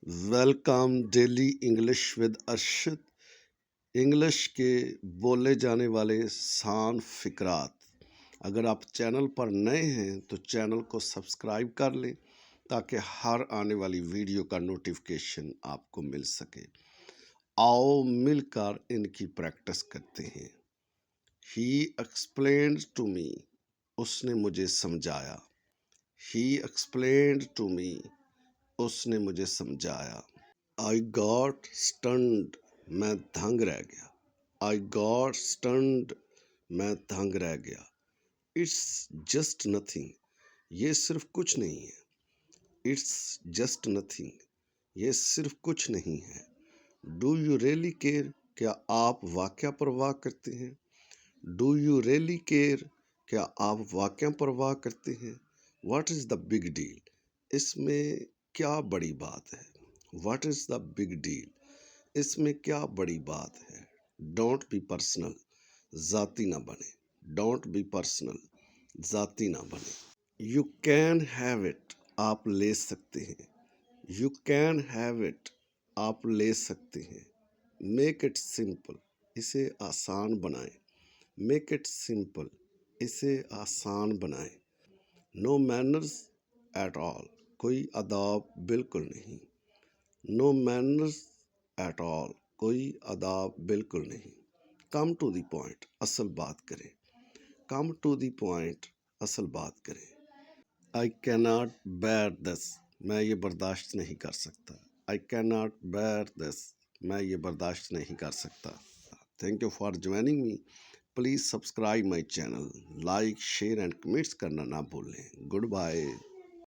Welcome daily English with Arshad. English کے بولے جانے والے آسان فقرات۔ اگر آپ چینل پر نئے ہیں تو چینل کو سبسکرائب کر لیں تاکہ ہر آنے والی ویڈیو کا نوٹیفیکیشن آپ کو مل سکے۔ آؤ مل کر ان کی پریکٹس کرتے ہیں۔ ہی ایکسپلینڈ ٹو می، اس نے مجھے سمجھایا۔ ہی ایکسپلینڈ ٹو می، اس نے مجھے سمجھایا۔ I got stunned، میں دھنگ رہ گیا۔ I got stunned، میں دھنگ رہ گیا۔ It's just nothing، یہ صرف کچھ نہیں ہے۔ It's just nothing، یہ صرف کچھ نہیں ہے۔ Do you really care، کیا آپ واقعہ پرواہ کرتے ہیں؟ Do you really care، کیا آپ واقعہ پرواہ کرتے ہیں؟ What is the big deal، اس میں کیا بڑی بات ہے؟ What is the big deal، اس میں کیا بڑی بات ہے؟ Don't be personal، ذاتی نہ بنے۔ Don't be personal، ذاتی نہ بنے۔ You can have it، آپ لے سکتے ہیں۔ You can have it، آپ لے سکتے ہیں۔ Make it simple، اسے آسان بنائیں۔ Make it simple، اسے آسان بنائیں۔ No manners at all، کوئی آداب بالکل نہیں۔ No manners at all، کوئی آداب بالکل نہیں۔ Come to the point، اصل بات کریں۔ Come to the point، اصل بات کریں۔ I cannot bear this، میں یہ برداشت نہیں کر سکتا۔ I cannot bear this، میں یہ برداشت نہیں کر سکتا۔ Thank you for joining me۔ Please subscribe my channel، like, share and comments کرنا نہ بھولیں۔ Goodbye۔